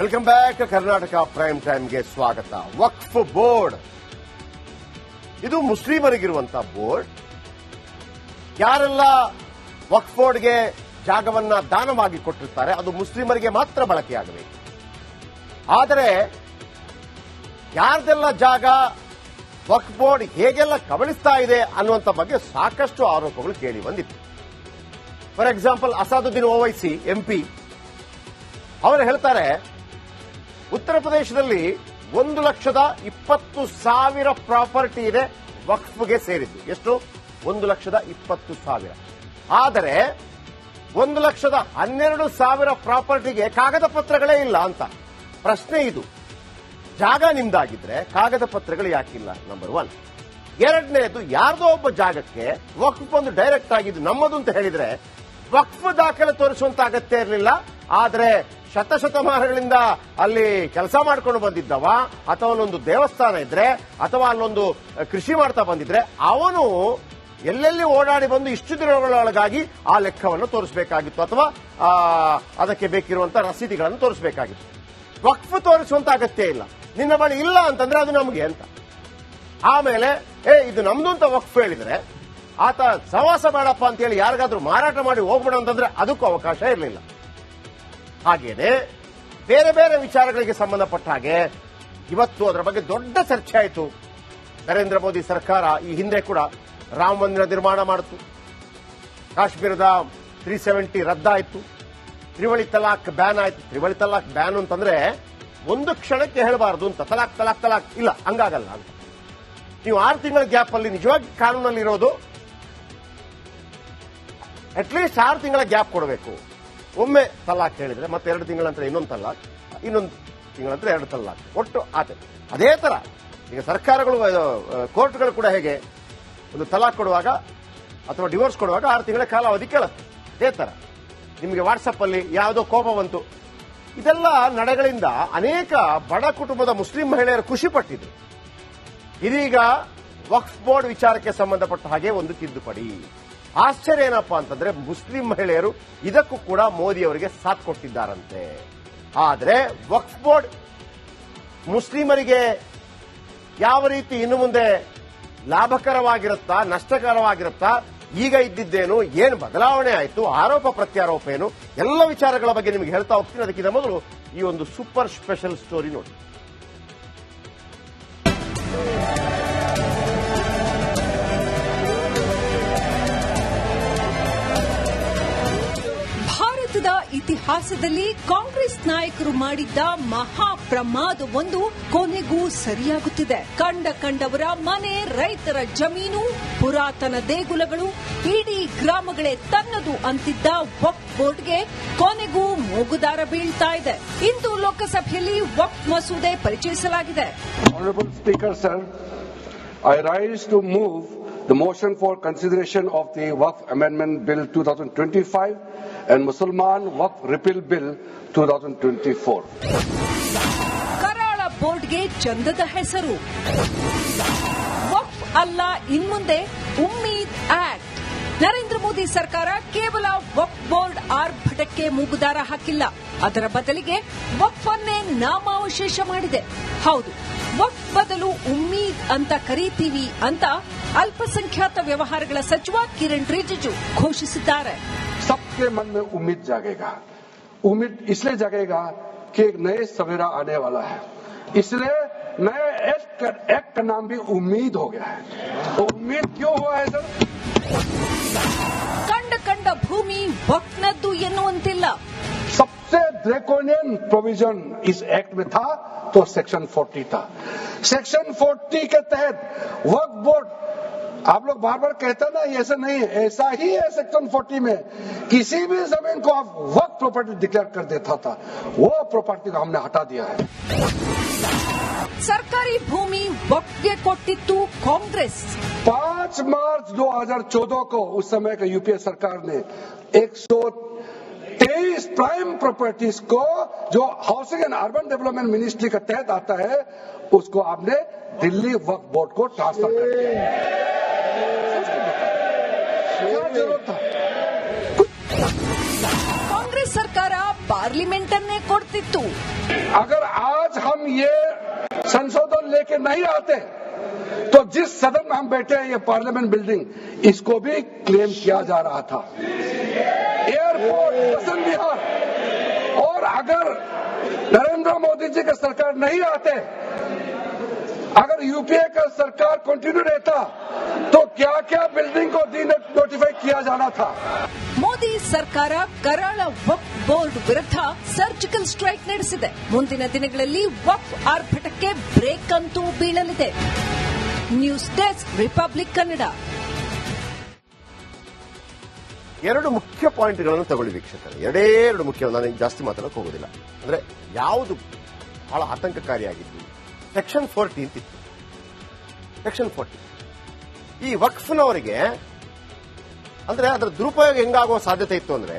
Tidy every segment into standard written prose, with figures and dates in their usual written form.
Welcome back. Karnataka prime ಟೈಮ್ಗೆ ಸ್ವಾಗತ. ವಕ್ಫ್ board ಇದು ಮುಸ್ಲಿಮರಿಗಿರುವಂತಹ ಬೋರ್ಡ್. ಯಾರೆಲ್ಲ ವಕ್ಫ್ ಬೋರ್ಡ್ಗೆ ಜಾಗವನ್ನ ದಾನವಾಗಿ ಕೊಟ್ಟಿರ್ತಾರೆ ಅದು ಮುಸ್ಲಿಮರಿಗೆ ಮಾತ್ರ ಬಳಕೆಯಾಗಬೇಕು. ಆದರೆ ಯಾರ್ದೆಲ್ಲ ಜಾಗ ವಕ್ಫ್ ಬೋರ್ಡ್ ಹೇಗೆಲ್ಲ ಕಬಳಿಸ್ತಾ ಇದೆ ಅನ್ನುವಂಥ ಬಗ್ಗೆ ಸಾಕಷ್ಟು ಆರೋಪಗಳು ಕೇಳಿ ಬಂದಿತ್ತು. For example Asaduddin Owaisi MP ಅವರು ಹೇಳ್ತಾರೆ, ಉತ್ತರ ಪ್ರದೇಶದಲ್ಲಿ 1,20,000 ಪ್ರಾಪರ್ಟಿ ಇದೆ ವಕ್ಫ್ಗೆ ಸೇರಿದ್ದು. ಎಷ್ಟು? 1,20,000. ಆದರೆ 1,12,000 ಪ್ರಾಪರ್ಟಿಗೆ ಕಾಗದ ಪತ್ರಗಳೇ ಇಲ್ಲ ಅಂತ. ಪ್ರಶ್ನೆ ಇದು, ಜಾಗ ನಿಮ್ದಾಗಿದ್ರೆ ಕಾಗದ ಪತ್ರಗಳು ಯಾಕಿಲ್ಲ? ನಂಬರ್ 1. ಎರಡನೇದು, ಯಾರ್ದೋ ಒಬ್ಬ ಜಾಗಕ್ಕೆ ವಕ್ಫ್ ಒಂದು ಡೈರೆಕ್ಟ್ ಆಗಿದ್ದು ನಮ್ಮದು ಅಂತ ಹೇಳಿದ್ರೆ ವಕ್ಫ್ ದಾಖಲೆ ತೋರಿಸುವಂತ ಅಗತ್ಯ ಇರಲಿಲ್ಲ. ಆದರೆ ಶತಶತಮಾನಗಳಿಂದ ಅಲ್ಲಿ ಕೆಲಸ ಮಾಡ್ಕೊಂಡು ಬಂದಿದ್ದವ ಅಥವಾ ಅಲ್ಲೊಂದು ದೇವಸ್ಥಾನ ಇದ್ರೆ ಅಥವಾ ಅಲ್ಲೊಂದು ಕೃಷಿ ಮಾಡ್ತಾ ಬಂದಿದ್ರೆ ಅವನು ಎಲ್ಲೆಲ್ಲಿ ಓಡಾಡಿ ಬಂದು ಇಷ್ಟು ದಿನಗಳೊಳಗಾಗಿ ಆ ಲೆಕ್ಕವನ್ನು ತೋರಿಸಬೇಕಾಗಿತ್ತು ಅಥವಾ ಅದಕ್ಕೆ ಬೇಕಿರುವಂತಹ ರಸೀದಿಗಳನ್ನು ತೋರಿಸಬೇಕಾಗಿತ್ತು. ವಕ್ಫ್ ತೋರಿಸುವಂತ ಅಗತ್ಯ ಇಲ್ಲ. ನಿನ್ನ ಬಳಿ ಇಲ್ಲ ಅಂತಂದ್ರೆ ಅದು ನಮಗೆ ಅಂತ. ಆಮೇಲೆ ಇದು ನಮ್ದು ಅಂತ ವಕ್ಫ್ ಹೇಳಿದ್ರೆ ಆತ ಸವಾಸ ಬೇಡಪ್ಪ ಅಂತ ಹೇಳಿ ಯಾರಿಗಾದ್ರೂ ಮಾರಾಟ ಮಾಡಿ ಹೋಗ್ಬೇಡ ಅಂತಂದ್ರೆ ಅದಕ್ಕೂ ಅವಕಾಶ ಇರಲಿಲ್ಲ. ಹಾಗೇನೆ ಬೇರೆ ಬೇರೆ ವಿಚಾರಗಳಿಗೆ ಸಂಬಂಧಪಟ್ಟ ಹಾಗೆ ಇವತ್ತು ಅದರ ಬಗ್ಗೆ ದೊಡ್ಡ ಚರ್ಚೆ ಆಯಿತು. ನರೇಂದ್ರ ಮೋದಿ ಸರ್ಕಾರ ಈ ಹಿಂದೆ ಕೂಡ ರಾಮ ಮಂದಿರ ನಿರ್ಮಾಣ ಮಾಡಿತು, ಕಾಶ್ಮೀರದ 370 ರದ್ದಾಯಿತು, ತ್ರಿವಳಿ ತಲಾಕ್ ಬ್ಯಾನ್ ಆಯಿತು. ತ್ರಿವಳಿ ತಲಾಕ್ ಬ್ಯಾನ್ ಅಂತಂದ್ರೆ ಒಂದು ಕ್ಷಣಕ್ಕೆ ಹೇಳಬಾರದು ಅಂತ, ತಲಾಕ್ ತಲಾಕ್ ತಲಾಕ್ ಇಲ್ಲ, ಹಂಗಾಗಲ್ಲ ಅಂತ. ನೀವು 6 ತಿಂಗಳ ಗ್ಯಾಪ್ ಅಲ್ಲಿ ನಿಜವಾಗಿ ಕಾನೂನಲ್ಲಿ ಇರೋದು ಅಟ್ಲೀಸ್ಟ್ 6 ತಿಂಗಳ ಗ್ಯಾಪ್ ಕೊಡಬೇಕು. ಒಮ್ಮೆ ತಲಾಕ್ ಹೇಳಿದ್ರೆ ಮತ್ತೆ 2 ತಿಂಗಳ ನಂತರ ಇನ್ನೊಂದು ತಲಾಕ್, ಇನ್ನೊಂದು ತಿಂಗಳ ನಂತರ 2 ತಲಾಕ್, ಒಟ್ಟು ಅದೇ ತರ ಈಗ ಸರ್ಕಾರಗಳು ಕೋರ್ಟ್ಗಳು ಕೂಡ ಹೇಗೆ ಒಂದು ತಲಾಕ್ ಕೊಡುವಾಗ ಅಥವಾ ಡಿವೋರ್ಸ್ ಕೊಡುವಾಗ 6 ತಿಂಗಳ ಕಾಲಾವಧಿ ಕೇಳುತ್ತೆ. ಅದೇ ತರ ನಿಮಗೆ ವಾಟ್ಸಪ್ ಅಲ್ಲಿ ಯಾವುದೋ ಕೋಪ ಬಂತು, ಇದೆಲ್ಲ ನಡೆಗಳಿಂದ ಅನೇಕ ಬಡ ಕುಟುಂಬದ ಮುಸ್ಲಿಂ ಮಹಿಳೆಯರು ಖುಷಿ ಪಟ್ಟಿದ್ರು. ಇದೀಗ ವಕ್ಫ್ ಬೋರ್ಡ್ ವಿಚಾರಕ್ಕೆ ಸಂಬಂಧಪಟ್ಟ ಹಾಗೆ ಒಂದು ತಿದ್ದುಪಡಿ. ಆಶ್ಚರ್ಯ ಏನಪ್ಪಾ ಅಂತಂದ್ರೆ ಮುಸ್ಲಿಂ ಮಹಿಳೆಯರು ಇದಕ್ಕೂ ಕೂಡ ಮೋದಿ ಅವರಿಗೆ ಸಾಥ್ ಕೊಟ್ಟಿದ್ದಾರಂತೆ. ಆದರೆ ವಕ್ಫ್ ಬೋರ್ಡ್ ಮುಸ್ಲಿಮರಿಗೆ ಯಾವ ರೀತಿ ಇನ್ನು ಮುಂದೆ ಲಾಭಕರವಾಗಿರುತ್ತಾ ನಷ್ಟಕರವಾಗಿರುತ್ತಾ, ಈಗ ಇದ್ದಿದ್ದೇನು, ಏನು ಬದಲಾವಣೆ ಆಯಿತು, ಆರೋಪ ಪ್ರತ್ಯಾರೋಪ ಏನು, ಎಲ್ಲ ವಿಚಾರಗಳ ಬಗ್ಗೆ ನಿಮಗೆ ಹೇಳ್ತಾ ಹೋಗ್ತೀನಿ. ಅದಕ್ಕಿಂತ ಮೊದಲು ಈ ಒಂದು ಸೂಪರ್ ಸ್ಪೆಷಲ್ ಸ್ಟೋರಿ ನೋಡಿ. ಭಾರತದ ಇತಿಹಾಸದಲ್ಲಿ ಕಾಂಗ್ರೆಸ್ ನಾಯಕರು ಮಾಡಿದ್ದ ಮಹಾ ಪ್ರಮಾದವೊಂದು ಕೊನೆಗೂ ಸರಿಯಾಗುತ್ತಿದೆ. ಕಂಡವರ ಮನೆ, ರೈತರ ಜಮೀನು, ಪುರಾತನ ದೇಗುಲಗಳು, ಇಡೀ ಗ್ರಾಮಗಳೇ ತನ್ನದು ಅಂತಿದ್ದ ವಕ್ಫ್ ಬೋರ್ಡ್ಗೆ ಕೊನೆಗೂ ಮೂಗುದಾರ ಬೀಳ್ತಾ ಇದೆ. ಇಂದು ಲೋಕಸಭೆಯಲ್ಲಿ ವಕ್ಫ್ ಮಸೂದೆ ಪರಿಚಯಿಸಲಾಗಿದೆ. Honorable Speaker, sir, I rise to move the motion for consideration of the Waqf Amendment Bill 2025 and Musalman Waqf Repeal Bill 2024. ಕರಾಳ ಬೋರ್ಡ್ಗೆ ಚಂದದ ಹೆಸರು ವಕ್ಫ್ ಅಲ್ಲ, ಇನ್ಮುಂದೆ ಉಮ್ಮೀದ್ ಆಕ್ಟ್. ನರೇಂದ್ರ ಮೋದಿ ಸರ್ಕಾರ ಕೇವಲ ವಕ್ಫ್ ಬೋರ್ಡ್ ಆರ್ಭಟಕ್ಕೆ ಮೂಗುದಾರ ಹಾಕಿಲ್ಲ, ಅದರ ಬದಲಿಗೆ ವಕ್ಫ್ ಅನ್ನೇ ನಾಮಾವಶೇಷ ಮಾಡಿದೆ. ಹೌದು, ವಕ್ಫ್ ಬದಲು ಉಮ್ಮೀದ್ ಅಂತ ಕರೀತೀವಿ ಅಂತ ಅಲ್ಪಸಂಖ್ಯಾತ ವ್ಯವಹಾರಗಳ ಸಚಿವ ಕಿರಣ್ ರಿಜಿಜು ಘೋಷಿಸಿದ್ದಾರೆ. सबके मन में उम्मीद जागेगा. उम्मीद इसलिए जागेगा कि एक नए सवेरा आने वाला है, इसलिए नए एक्ट का नाम भी उम्मीद हो गया है. तो उम्मीद क्यों हुआ है सर? ಕಂಡ ಭೂಮಿ ವಕ್ಫ್ನದ್ದು ಎನ್ನುವಂತಿಲ್ಲ. सबसे ड्रैकोनियन प्रोविजन इस एक्ट में था तो सेक्शन 40 था. सेक्शन 40 के तहत वक्फ बोर्ड, आप लोग बार बार कहते हैं ना ऐसा नहीं है, ऐसा ही है. सेक्शन 40 में किसी भी जमीन को आप वक्फ प्रॉपर्टी डिक्लेयर कर देता था, वो प्रॉपर्टी को हमने हटा दिया है. ಸರ್ಕಾರಿ ಭೂಮಿ ವಕ್ಫ್ಗೆ ಕೊಟ್ಟಿತ್ತು ಕಾಂಗ್ರೆಸ್. 5 मार्च 2014 को उस समय का यूपीए सरकार ने 123 प्राइम प्रॉपर्टीज को जो housing and urban development ministry के तहत आता है उसको आपने दिल्ली वक्फ बोर्ड को ट्रांसफर कर दिया. क्या जरूरत था? ಕಾಂಗ್ರೆಸ್ ಸರ್ಕಾರ ಪಾರ್ಲಿಮೆಂಟ್ ಅನ್ನೇ ಕೊಡ್ತಿತ್ತು. अगर आज हम ये संशोधन लेके नहीं आते तो जिस सदन में हम बैठे हैं, ये पार्लियामेंट बिल्डिंग, इसको भी क्लेम किया जा रहा था. एयरपोर्ट, बसंत विहार, और अगर नरेंद्र मोदी जी का सरकार नहीं आते, अगर यूपीए का सरकार कंटिन्यू रहता, तो क्या क्या बिल्डिंग को डी नोटिफाई किया जाना था. ಮೋದಿ ಸರ್ಕಾರ ಕರಾಳ ವಕ್ಫ್ ಬೋರ್ಡ್ ವಿರುದ್ಧ ಸರ್ಜಿಕಲ್ ಸ್ಟ್ರೈಕ್ ನಡೆಸಿದೆ. ಮುಂದಿನ ದಿನಗಳಲ್ಲಿ ವಕ್ಫ್ ಆರ್ಭಟಕ್ಕೆ ಬ್ರೇಕ್ ಅಂತೂ ಬೀಳಲಿದೆ. News desk, republic Kannada. ಎರಡು ಮುಖ್ಯ ಪಾಯಿಂಟ್ಗಳನ್ನು ತಗೊಳ್ಳಿ ವೀಕ್ಷಕರು. ಎರಡು ಮುಖ್ಯ. ನಾನು ಜಾಸ್ತಿ ಮಾತಾಡೋಕೆ ಹೋಗೋದಿಲ್ಲ. ಅಂದ್ರೆ ಯಾವುದು ಬಹಳ ಆತಂಕಕಾರಿಯಾಗಿತ್ತು, ಸೆಕ್ಷನ್ 40 ಅಂತಿತ್ತು. ಸೆಕ್ಷನ್ 40 ಈ ವಕ್ಫ್ನವರಿಗೆ ಅಂದ್ರೆ ಅದರ ದುರುಪಯೋಗ ಹೆಂಗಾಗುವ ಸಾಧ್ಯತೆ ಇತ್ತು ಅಂದ್ರೆ,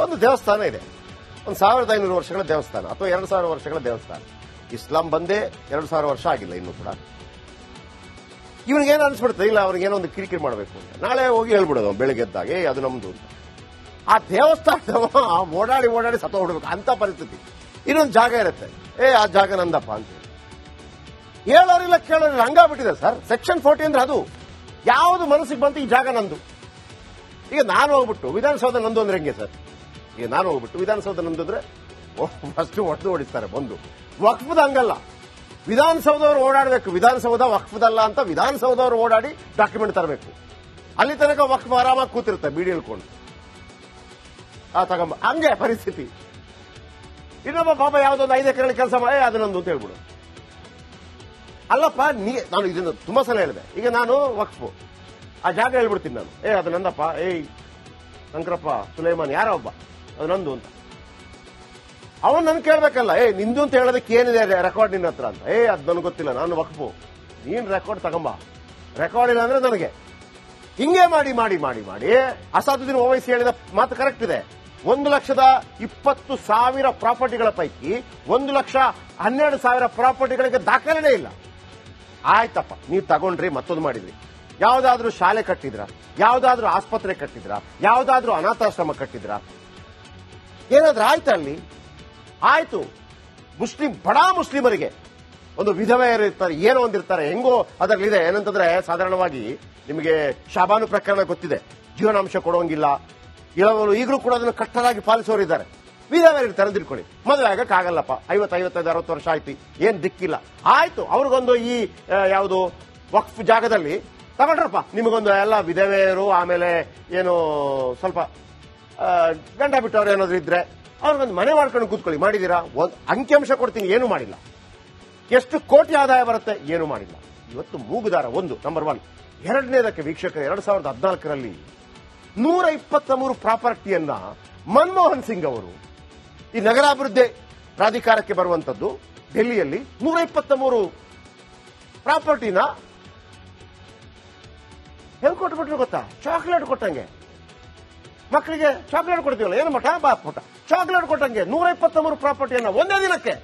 ಒಂದು ದೇವಸ್ಥಾನ ಇದೆ, ಒಂದು 1500 ವರ್ಷಗಳ ದೇವಸ್ಥಾನ ಅಥವಾ 2000 ವರ್ಷಗಳ ದೇವಸ್ಥಾನ. ಇಸ್ಲಾಂ ಬಂದೇ 2000 ವರ್ಷ ಆಗಿಲ್ಲ ಇನ್ನೂ ಕೂಡ. ಇವನಿಗೇನು ಅನ್ಸ್ಬಿಡ್ತದೆ, ಇಲ್ಲ ಅವ್ರಿಗೇನೋ ಒಂದು ಕಿರಿಕಿರಿ ಮಾಡಬೇಕು ಅಂತ ನಾಳೆ ಹೋಗಿ ಹೇಳ್ಬಿಡೋದು ಬೆಳಗ್ಗೆದ್ದಾಗ, ಅದು ನಮ್ದು ಅಂತ. ಆ ದೇವಸ್ಥಾನದವ ಓಡಾಡಿ ಸತ್ತ ಹೊಡ್ಬೇಕು ಅಂತ ಪರಿಸ್ಥಿತಿ. ಇನ್ನೊಂದು ಜಾಗ ಇರುತ್ತೆ, ಆ ಜಾಗ ನಂದಪ್ಪ ಅಂತ ಹೇಳೋರಿಲ್ಲ ಕೇಳೋರಿಲ್ಲ, ಹಂಗಾಗ್ಬಿಟ್ಟಿದೆ ಸರ್. ಸೆಕ್ಷನ್ 40 ಅಂದ್ರೆ ಅದು ಯಾವುದು ಮನಸ್ಸಿಗೆ ಬಂತು, ಈ ಜಾಗ ನಂದು. ಈಗ ನಾನು ಹೋಗ್ಬಿಟ್ಟು ವಿಧಾನಸೌಧ ನಂದು ಅಂದ್ರೆ ಹೆಂಗೆ ಸರ್? ಈಗ ನಾನು ಹೋಗ್ಬಿಟ್ಟು ವಿಧಾನಸೌಧ ನಂದು ಅಂದ್ರೆ ಫಸ್ಟ್ ಒಟ್ಟು ಓಡಿಸ್ತಾರೆ ಬಂದು. ವಕ್ಫದ ಹಂಗಲ್ಲ, ವಿಧಾನಸೌಧವ್ರು ಓಡಾಡಬೇಕು, ವಿಧಾನಸೌಧ ವಕ್ಫದಲ್ಲ ಅಂತ ವಿಧಾನಸೌಧವ್ರು ಓಡಾಡಿ ಡಾಕ್ಯುಮೆಂಟ್ ತರಬೇಕು. ಅಲ್ಲಿ ತನಕ ವಕ್ಫ್ ಆರಾಮಾಗಿ ಕೂತಿರುತ್ತೆ ಬೀಡಿ ಹೇಳ್ಕೊಂಡು ತಗೊಂಬ. ಹಂಗೆ ಪರಿಸ್ಥಿತಿ. ಇನ್ನೊಬ್ಬ ಪಾಪ ಯಾವುದೊಂದು 5 ಎಕರೆ ಕೆಲಸ ಮಾಡಿ ಅದನ್ನೊಂದು ಅಂತ ಹೇಳ್ಬಿಡು. ಅಲ್ಲಪ್ಪ, ನಾನು ಇದನ್ನು ತುಂಬಾ ಸಲ ಹೇಳಿದೆ. ಈಗ ನಾನು ವಕ್ಫು ಆ ಜಾಗ ಹೇಳ್ಬಿಡ್ತೀನಿ ನಾನು, ಅದು ನಂದಪ್ಪ, ಶಂಕರಪ್ಪ ಸುಲೈಮಾನ್ ಯಾರೋ ಒಬ್ಬ, ಅದು ನಂದು ಅಂತ. ಅವನು ನನ್ ಕೇಳ್ಬೇಕಲ್ಲ, ನಿಂದು ಅಂತ ಹೇಳೋದಕ್ಕೆ ಏನಿದೆ ರೆಕಾರ್ಡ್ ನಿನ್ನ ಹತ್ರ ಅಂತ. ಅದು ನನಗೆ ಗೊತ್ತಿಲ್ಲ, ನಾನು ವಕ್ಫು, ನೀನ್ ರೆಕಾರ್ಡ್ ತಗೊಂಬ. ರೆಕಾರ್ಡ್ ಇಲ್ಲ ಅಂದ್ರೆ ನನಗೆ. ಹಿಂಗೆ ಮಾಡಿ ಅಸಾದುದ್ದೀನ್ ಓವೈಸಿ ಹೇಳಿದ ಮಾತು ಕರೆಕ್ಟ್ ಇದೆ. 1,20,000 ಪ್ರಾಪರ್ಟಿಗಳ ಪೈಕಿ 1,12,000 ಪ್ರಾಪರ್ಟಿಗಳಿಗೆ ದಾಖಲೆನೇ ಇಲ್ಲ. ಆಯ್ತಪ್ಪ, ನೀವು ತಗೊಂಡ್ರಿ, ಮತ್ತೊಂದು ಮಾಡಿದ್ರಿ. ಯಾವ್ದಾದ್ರೂ ಶಾಲೆ ಕಟ್ಟಿದ್ರ, ಯಾವ್ದಾದ್ರೂ ಆಸ್ಪತ್ರೆ ಕಟ್ಟಿದ್ರ, ಯಾವ್ದಾದ್ರೂ ಅನಾಥಾಶ್ರಮ ಕಟ್ಟಿದ್ರ, ಏನಾದ್ರೂ ಆಯ್ತಾ ಅಲ್ಲಿ? ಆಯ್ತು. ಬಡಾ ಮುಸ್ಲಿಮರಿಗೆ ಒಂದು ವಿಧವೆಯರು ಇರ್ತಾರೆ, ಏನೋ ಒಂದಿರ್ತಾರೆ, ಹೆಂಗೋ ಅದರಲ್ಲಿದೆ. ಏನಂತಂದ್ರೆ, ಸಾಧಾರಣವಾಗಿ ನಿಮಗೆ ಶಾಬಾನು ಪ್ರಕರಣ ಗೊತ್ತಿದೆ, ಜೀವನಾಂಶ ಕೊಡೋಂಗಿಲ್ಲ, ಇಳವರು ಈಗಲೂ ಕೂಡ ಅದನ್ನು ಕಟ್ಟರಾಗಿ ಪಾಲಿಸೋರಿದ್ದಾರೆ. ವಿಧವೆಯರು ಇರ್ತಾರೆ ಅಂತ ತಿಳ್ಕೊಳ್ಳಿ. ಮದುವೆ ಆಗಕ್ಕಾಗಲ್ಲಪ್ಪ, 55-60 ವರ್ಷ ಆಯ್ತು, ಏನ್ ದಿಕ್ಕಿಲ್ಲ. ಆಯ್ತು, ಅವ್ರಿಗೊಂದು ಈ ಯಾವುದು ವಕ್ಫ್ ಜಾಗದಲ್ಲಿ ತಗೊಂಡ್ರಪ್ಪ, ನಿಮಗೊಂದು ಎಲ್ಲ ವಿಧವೆಯರು, ಆಮೇಲೆ ಏನು ಸ್ವಲ್ಪ ಗಂಡ ಬಿಟ್ಟವ್ರು ಏನಾದ್ರು ಇದ್ರೆ ಅವ್ರಿಗೊಂದು ಮನೆ ಮಾಡ್ಕೊಂಡು ಕೂತ್ಕೊಳ್ಳಿ. ಮಾಡಿದೀರಾ? ಒಂದು ಅಂಕಿಅಂಶ ಕೊಡ್ತೀನಿ, ಏನು ಮಾಡಿಲ್ಲ. ಎಷ್ಟು ಕೋಟಿ ಆದಾಯ ಬರುತ್ತೆ, ಏನು ಮಾಡಿಲ್ಲ. ಇವತ್ತು ಮೂಗುದಾರ ಒಂದು ನಂಬರ್ 1. ಎರಡನೇದಕ್ಕೆ ವೀಕ್ಷಕರು, 2014ರಲ್ಲಿ 123 ಪ್ರಾಪರ್ಟಿಯನ್ನ ಮನಮೋಹನ್ ಸಿಂಗ್ ಅವರು ಈ ನಗರಾಭಿವೃದ್ಧಿ ಪ್ರಾಧಿಕಾರಕ್ಕೆ ಬರುವಂತದ್ದು ಡೆಲ್ಲಿಯಲ್ಲಿ 123 ಪ್ರಾಪರ್ಟಿನ ಹೆಂಗ್ ಕೊಟ್ಬಿಟ್ರು ಗೊತ್ತಾ? ಚಾಕ್ಲೇಟ್ ಕೊಟ್ಟಂಗೆ. ಮಕ್ಕಳಿಗೆ ಚಾಕ್ಲೇಟ್ ಕೊಡ್ತೀವಲ್ಲ, ಏನು ಮಠ ಬಾ ಪುಟ, ಚಾಕ್ಲೇಟ್ ಕೊಟ್ಟಂಗೆ 123 ಪ್ರಾಪರ್ಟಿಯನ್ನ ಒಂದೇ ದಿನಕ್ಕೆ.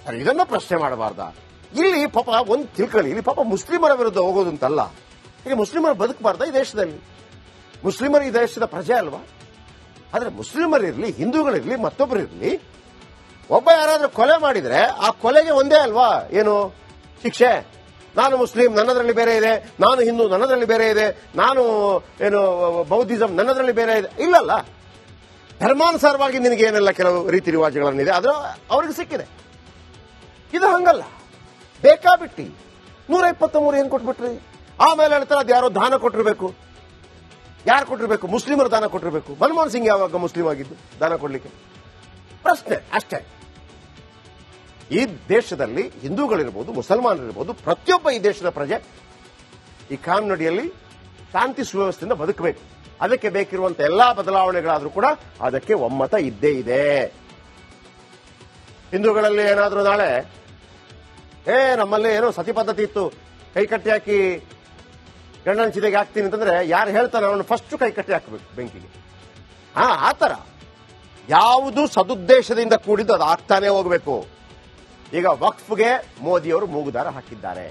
ಸರ್, ಇದನ್ನ ಪ್ರಶ್ನೆ ಮಾಡಬಾರ್ದ? ಇಲ್ಲಿ ಪಾಪ ಒಂದು ತಿಳ್ಕೊಳ್ಳಿ, ಇಲ್ಲಿ ಪಾಪ ಮುಸ್ಲಿಮರ ವಿರುದ್ಧ ಹೋಗೋದು ಅಂತಲ್ಲ. ಈಗ ಮುಸ್ಲಿಮರು ಬದುಕಬಾರ್ದ ಈ ದೇಶದಲ್ಲಿ? ಮುಸ್ಲಿಮರು ಈ ದೇಶದ ಪ್ರಜೆ ಅಲ್ವಾ? ಆದ್ರೆ ಮುಸ್ಲಿಮರಿರ್ಲಿ, ಹಿಂದೂಗಳಿರ್ಲಿ, ಮತ್ತೊಬ್ಬರಿರ್ಲಿ, ಒಬ್ಬ ಯಾರಾದ್ರೂ ಕೊಲೆ ಮಾಡಿದ್ರೆ ಆ ಕೊಲೆಗೆ ಒಂದೇ ಅಲ್ವಾ ಏನು ಶಿಕ್ಷೆ? ನಾನು ಮುಸ್ಲಿಂ, ನನ್ನದ್ರಲ್ಲಿ ಬೇರೆ ಇದೆ, ನಾನು ಹಿಂದೂ, ನನ್ನದ್ರಲ್ಲಿ ಬೇರೆ ಇದೆ, ನಾನು ಏನು ಬೌದ್ಧಿಸಂ, ನನ್ನದ್ರಲ್ಲಿ ಬೇರೆ ಇದೆ. ಇಲ್ಲಲ್ಲ, ಧರ್ಮಾನುಸಾರವಾಗಿ ನಿನಗೆ ಏನೆಲ್ಲ ಕೆಲವು ರೀತಿ ರಿವಾಜುಗಳನ್ನಿದೆ, ಅದು ಅವ್ರಿಗೆ ಸಿಕ್ಕಿದೆ. ಇದು ಹಂಗಲ್ಲ, ಬೇಕಾಬಿಟ್ಟಿ 123 ಏನ್ ಕೊಟ್ಬಿಟ್ರಿ? ಆಮೇಲೆ ಹೇಳ್ತಾರೆ ಅದು ಯಾರೋ ದಾನ ಕೊಟ್ಟಿರ್ಬೇಕು. ಯಾರು ಕೊಟ್ಟಿರ್ಬೇಕು? ಮುಸ್ಲಿಮರು ದಾನ ಕೊಟ್ಟಿರ್ಬೇಕು. ಮನಮೋಹನ್ ಸಿಂಗ್ ಯಾವಾಗ ಮುಸ್ಲಿಂ ಆಗಿದ್ದು ದಾನ ಕೊಡ್ಲಿಕ್ಕೆ? ಪ್ರಶ್ನೆ ಅಷ್ಟೇ. ಈ ದೇಶದಲ್ಲಿ ಹಿಂದೂಗಳಿರ್ಬೋದು, ಮುಸಲ್ಮಾನರಿರ್ಬೋದು, ಪ್ರತಿಯೊಬ್ಬ ಈ ದೇಶದ ಪ್ರಜೆ ಈ ಕಾನೂನಿನಲ್ಲಿ ಶಾಂತಿ ಸುವ್ಯವಸ್ಥೆಯಿಂದ ಬದುಕಬೇಕು. ಅದಕ್ಕೆ ಬೇಕಿರುವಂತ ಎಲ್ಲಾ ಬದಲಾವಣೆಗಳಾದ್ರೂ ಕೂಡ ಅದಕ್ಕೆ ಒಮ್ಮತ ಇದ್ದೇ ಇದೆ. ಹಿಂದೂಗಳಲ್ಲಿ ಏನಾದ್ರೂ ನಾಳೆ ನಮ್ಮಲ್ಲಿ ಏನೋ ಸತಿ ಪದ್ಧತಿ ಇತ್ತು, ಕೈ ಕಟ್ಟಿ ಹಾಕಿ ಗಂಡನ ಚಿತೆಗೆ ಹಾಕ್ತೀನಿ ಅಂತಂದ್ರೆ ಯಾರು ಹೇಳ್ತಾನೆ ಅವನು ಫಸ್ಟ್ ಕೈ ಕಟ್ಟಿ ಹಾಕಬೇಕು ಬೆಂಕಿಗೆ. ಆತರ ಯಾವುದು ಸದುದ್ದೇಶದಿಂದ ಕೂಡಿದ್ದು ಅದು ಆಗ್ತಾನೆ ಹೋಗಬೇಕು. ಈಗ ವಕ್ಫ್ಗೆ ಮೋದಿಯವರು ಮೂಗುದಾರ ಹಾಕಿದ್ದಾರೆ.